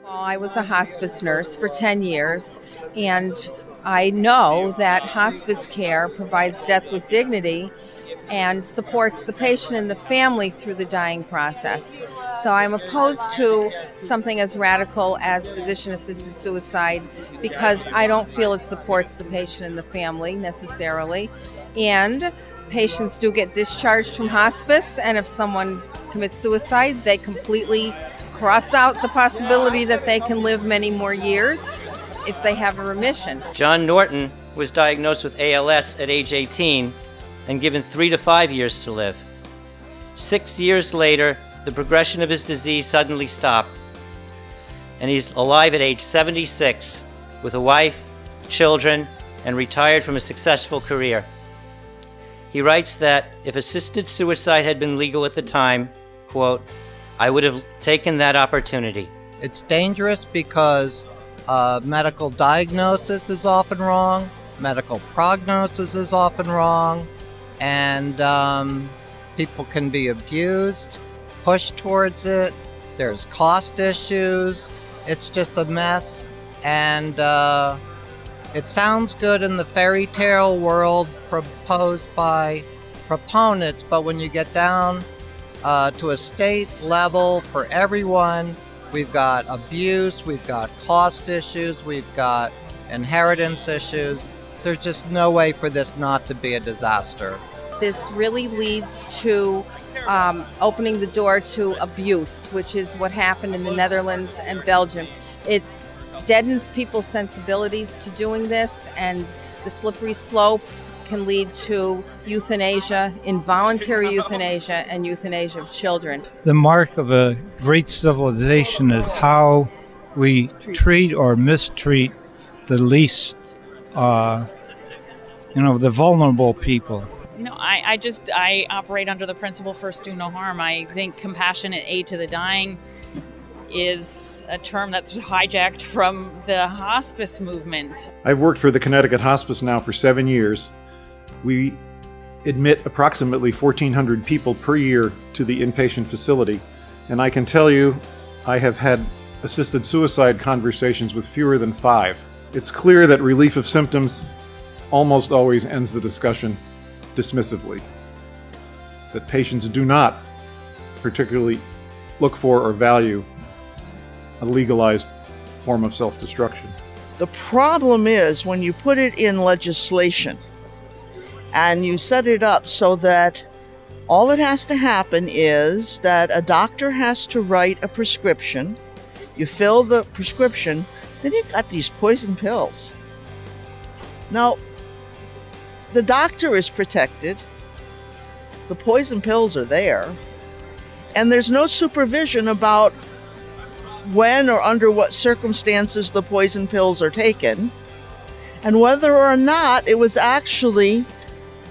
Well, I was a hospice nurse for 10 years, and I know that hospice care provides death with dignity and supports the patient and the family through the dying process. So I'm opposed to something as radical as physician-assisted suicide because I don't feel it supports the patient and the family necessarily. And patients do get discharged from hospice, and if someone commits suicide, they completely cross out the possibility that they can live many more years if they have a remission. John Norton was diagnosed with ALS at age 18 and given 3 to 5 years to live. 6 years later, the progression of his disease suddenly stopped, and he's alive at age 76 with a wife, children, and retired from a successful career. He writes that if assisted suicide had been legal at the time, quote, I would have taken that opportunity. It's dangerous because medical diagnosis is often wrong, medical prognosis is often wrong, and people can be abused, pushed towards it. There's cost issues. It's just a mess. And it sounds good in the fairy tale world proposed by proponents, but when you get down to a state level for everyone, we've got abuse, we've got cost issues, we've got inheritance issues. There's just no way for this not to be a disaster. This really leads to opening the door to abuse, which is what happened in the Netherlands and Belgium. It deadens people's sensibilities to doing this, and the slippery slope can lead to euthanasia, involuntary euthanasia, and euthanasia of children. The mark of a great civilization is how we treat or mistreat the least, the vulnerable people. I operate under the principle first do no harm. I think compassionate aid to the dying is a term that's hijacked from the hospice movement. I've worked for the Connecticut Hospice now for 7 years. We admit approximately 1,400 people per year to the inpatient facility, and I can tell you I have had assisted suicide conversations with fewer than 5. It's clear that relief of symptoms almost always ends the discussion dismissively, that patients do not particularly look for or value a legalized form of self-destruction. The problem is when you put it in legislation and you set it up so that all that has to happen is that a doctor has to write a prescription, you fill the prescription, then you've got these poison pills. Now, the doctor is protected, the poison pills are there, and there's no supervision about when or under what circumstances the poison pills are taken, and whether or not it was actually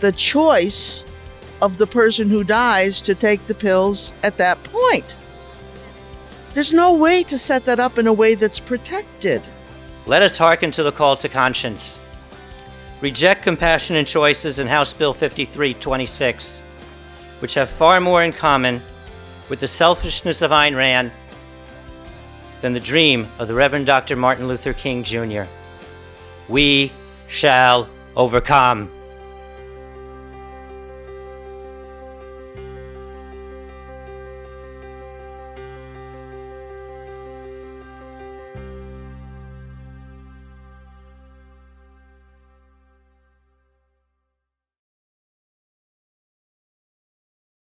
the choice of the person who dies to take the pills at that point. There's no way to set that up in a way that's protected. Let us hearken to the call to conscience. Reject compassionate choices in House Bill 5326, which have far more in common with the selfishness of Ayn Rand than the dream of the Reverend Dr. Martin Luther King Jr. We shall overcome.